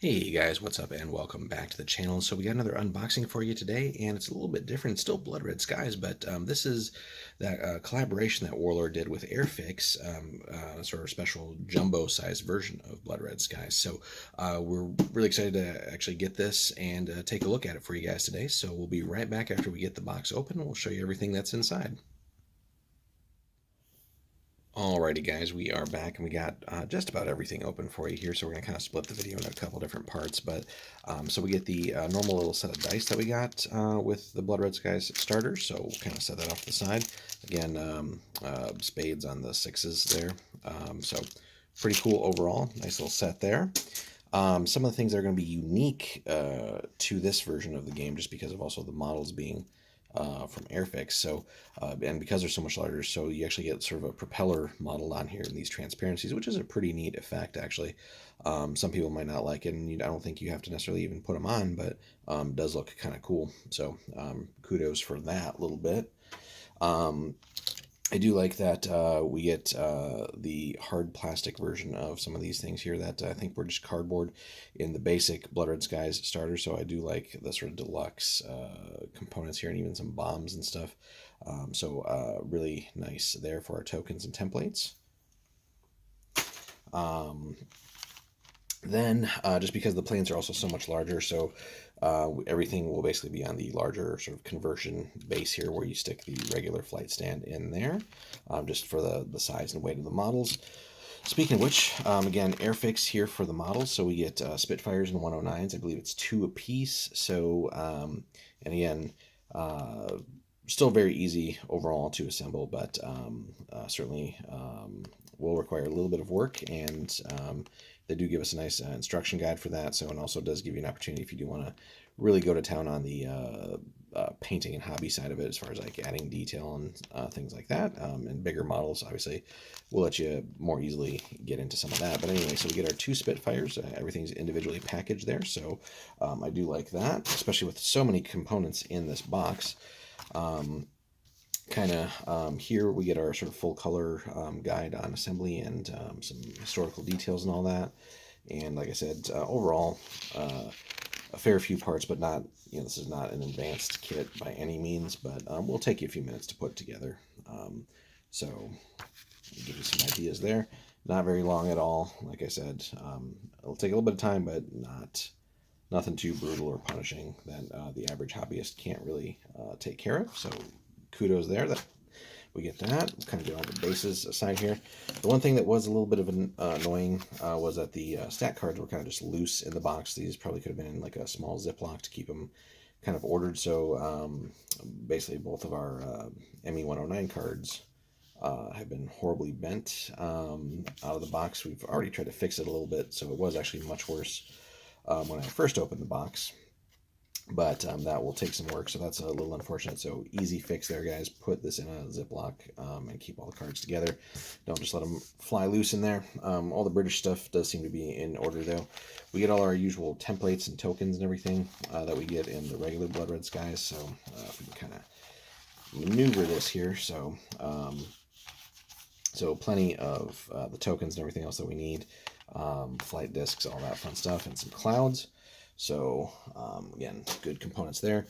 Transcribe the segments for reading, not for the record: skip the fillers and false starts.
Hey guys, what's up and welcome back to the channel. So we got another unboxing for you today, and it's a little bit different. It's still Blood Red Skies, but this is that collaboration that Warlord did with Airfix, sort of special jumbo-sized version of Blood Red Skies. So we're really excited to actually get this and take a look at it for you guys today. So we'll be right back after we get the box open, and we'll show you everything that's inside. Alrighty guys, we are back and we got just about everything open for you here, so we're going to kind of split the video into a couple different parts. But so we get the normal little set of dice that we got with the Blood Red Skies starter, so we'll kind of set that off to the side. Again, spades on the sixes there, so pretty cool overall, nice little set there. Some of the things that are going to be unique to this version of the game, just because of also the models being from Airfix. So, and because they're so much larger, so you actually get sort of a propeller modeled on here in these transparencies, which is a pretty neat effect, actually. Some people might not like it, and I don't think you have to necessarily even put them on, but does look kind of cool. So, kudos for that little bit. I do like that we get the hard plastic version of some of these things here that I think were just cardboard in the basic Blood Red Skies starter. So I do like the sort of deluxe components here and even some bombs and stuff. Really nice there for our tokens and templates. Then, just because the planes are also so much larger, so everything will basically be on the larger sort of conversion base here, where you stick the regular flight stand in there, just for the size and weight of the models. Speaking of which, again, Airfix here for the models, so we get Spitfires and 109s. I believe it's 2 apiece. So, and again, still very easy overall to assemble, but certainly will require a little bit of work, and they do give us a nice instruction guide for that. So, and also does give you an opportunity if you do want to really go to town on the painting and hobby side of it, as far as like adding detail and things like that. And bigger models, obviously, will let you more easily get into some of that. But anyway, so we get our 2 Spitfires. Everything's individually packaged there, so I do like that, especially with so many components in this box. Here we get our sort of full color guide on assembly and some historical details and all that. And like I said, overall, a fair few parts, but not, this is not an advanced kit by any means, but will take you a few minutes to put together. So I'll give you some ideas there. Not very long at all. Like I said, it'll take a little bit of time, but nothing too brutal or punishing that the average hobbyist can't really take care of. So kudos there that we get that. We'll kind of get all the bases aside here. The one thing that was a little bit of an annoying was that the stat cards were kind of just loose in the box. These probably could have been in like a small Ziploc to keep them kind of ordered. So basically both of our ME109 cards have been horribly bent out of the box. We've already tried to fix it a little bit, so it was actually much worse when I first opened the box. But that will take some work, so that's a little unfortunate. So easy fix there, guys. Put this in a Ziploc and keep all the cards together. Don't just let them fly loose in there. All the British stuff does seem to be in order, though. We get all our usual templates and tokens and everything that we get in the regular Blood Red Skies. So if we can kind of maneuver this here. So plenty of the tokens and everything else that we need. Flight discs, all that fun stuff, and some clouds. So, again, good components there.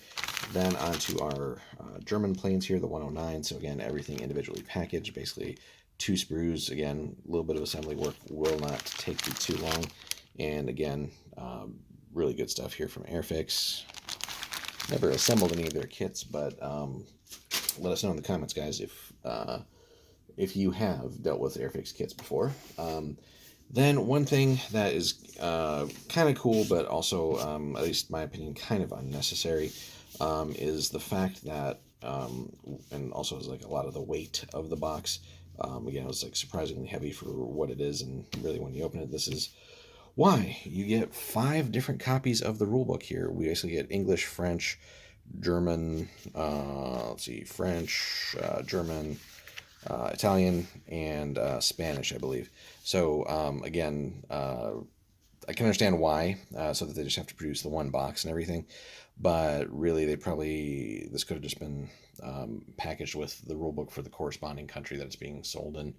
Then onto our German planes here, the 109. So, again, everything individually packaged. Basically, 2 sprues. Again, a little bit of assembly work will not take you too long. And, again, really good stuff here from Airfix. Never assembled any of their kits, but let us know in the comments, guys, if you have dealt with Airfix kits before. Then one thing that is kind of cool, but also, at least in my opinion, kind of unnecessary, is the fact that, and also is like a lot of the weight of the box. Again, it was like surprisingly heavy for what it is, and really when you open it, this is why you get 5 different copies of the rulebook here. We basically get English, French, German, French, German, Italian, and Spanish, I believe. So again, I can understand why, so that they just have to produce the one box and everything. But really, this could have just been packaged with the rulebook for the corresponding country that it's being sold in.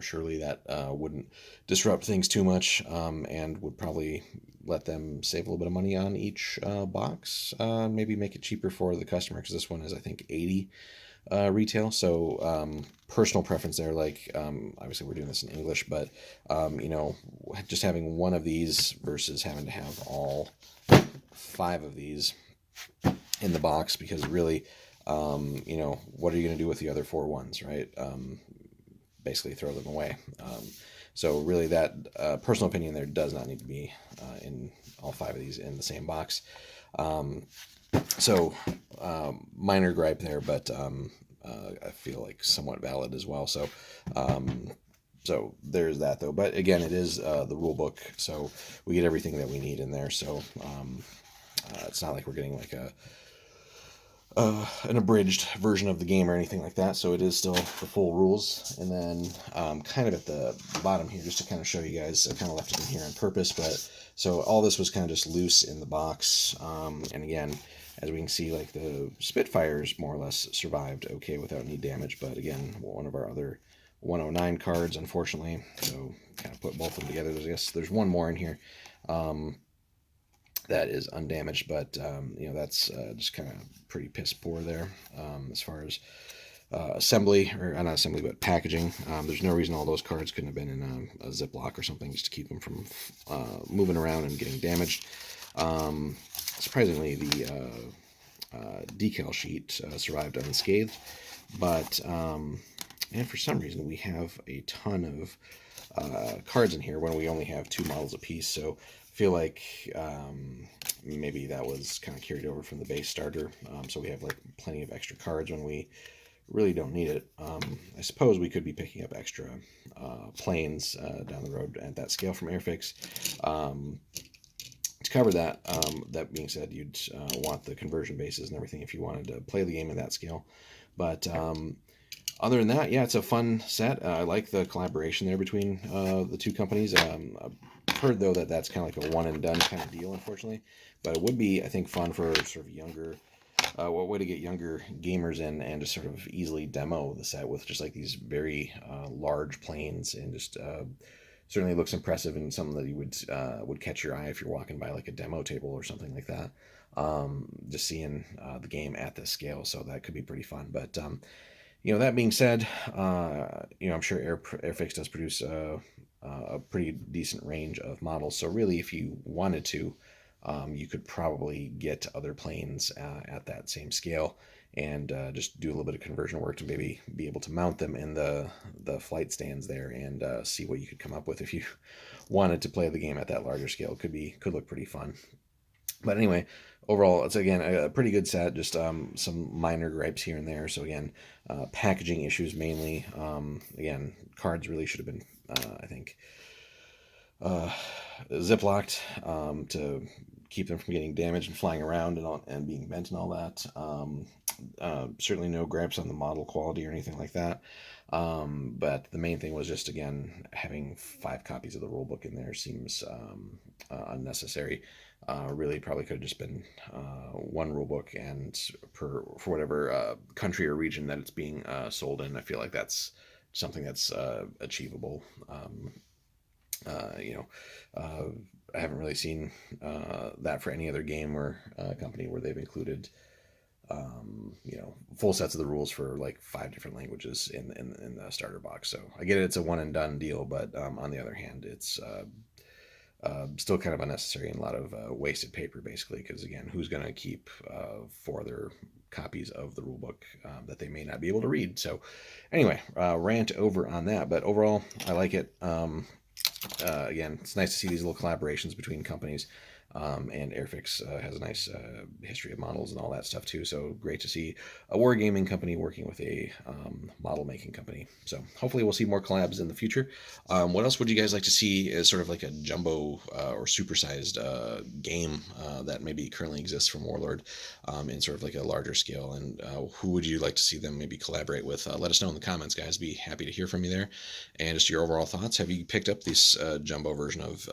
Surely that wouldn't disrupt things too much, and would probably let them save a little bit of money on each box. Maybe make it cheaper for the customer, because this one is, I think, 80 retail. So personal preference there. Like obviously we're doing this in English, but just having one of these versus having to have all 5 of these in the box, because really, what are you going to do with the other 4 ones, right? Basically throw them away. So really, that personal opinion there does not need to be in all 5 of these in the same box. So minor gripe there, but I feel like somewhat valid as well. So so there's that, though. But again, it is the rule book, so we get everything that we need in there. So it's not like we're getting like an abridged version of the game or anything like that. So it is still the full rules. And then kind of at the bottom here, just to kind of show you guys, I kind of left it in here on purpose, but so all this was kind of just loose in the box. And again, as we can see, like the Spitfires more or less survived okay without any damage. But again, one of our other 109 cards, unfortunately. So kind of put both of them together. I guess there's one more in here that is undamaged, but that's just kind of pretty piss poor there as far as assembly, or not assembly, but packaging. There's no reason all those cards couldn't have been in a Ziploc or something, just to keep them from moving around and getting damaged. Surprisingly, the decal sheet survived unscathed, but and for some reason we have a ton of cards in here when we only have 2 models apiece. So I feel like maybe that was kind of carried over from the base starter. So we have like plenty of extra cards when we really don't need it. I suppose we could be picking up extra planes down the road at that scale from Airfix. To cover that, that being said, you'd want the conversion bases and everything if you wanted to play the game at that scale. But other than that, yeah, it's a fun set. I like the collaboration there between the 2 companies. I've heard, though, that that's kind of like a one-and-done kind of deal, unfortunately. But it would be, I think, fun for sort of younger, what way to get younger gamers in and just sort of easily demo the set with just like these very large planes, and just certainly looks impressive and something that you would catch your eye if you're walking by like a demo table or something like that. Just seeing the game at this scale, so that could be pretty fun. But that being said, I'm sure Airfix does produce a pretty decent range of models. So really, if you wanted to, you could probably get other planes at that same scale, and just do a little bit of conversion work to maybe be able to mount them in the flight stands there, and see what you could come up with if you wanted to play the game at that larger scale. Could look pretty fun. But anyway, overall, it's again a pretty good set. Just some minor gripes here and there. So again, packaging issues mainly. Again, cards really should have been, I think, ziplocked to keep them from getting damaged and flying around and being bent and all that. Certainly no gripes on the model quality or anything like that. But the main thing was just, again, having 5 copies of the rulebook in there seems unnecessary. Really probably could have just been 1 rulebook, and for whatever country or region that it's being sold in. I feel like that's something that's achievable. I haven't really seen that for any other game or company where they've included full sets of the rules for like 5 different languages in the starter box. So I get it, it's a one and done deal, but on the other hand, it's still kind of unnecessary and a lot of wasted paper, basically, because again, who's going to keep 4 other copies of the rulebook that they may not be able to read? So anyway, rant over on that, but overall, I like it. Again, it's nice to see these little collaborations between companies, and Airfix has a nice history of models and all that stuff too, so great to see a wargaming company working with a model making company. So hopefully we'll see more collabs in the future. What else would you guys like to see as sort of like a jumbo or supersized game that maybe currently exists from Warlord in sort of like a larger scale, and who would you like to see them maybe collaborate with? Let us know in the comments, guys. Be happy to hear from you there, and just your overall thoughts. Have you picked up this jumbo version of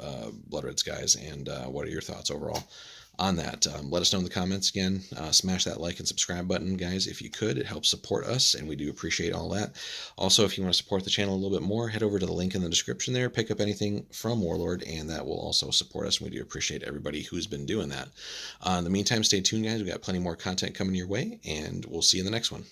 Blood Red Skies, and what are your thoughts overall? on that. Let us know in the comments again. Smash that like and subscribe button, guys, if you could. It helps support us, and we do appreciate all that. Also, if you want to support the channel a little bit more, head over to the link in the description there. Pick up anything from Warlord, and that will also support us, and we do appreciate everybody who's been doing that. In the meantime, stay tuned, guys. We've got plenty more content coming your way, and we'll see you in the next one.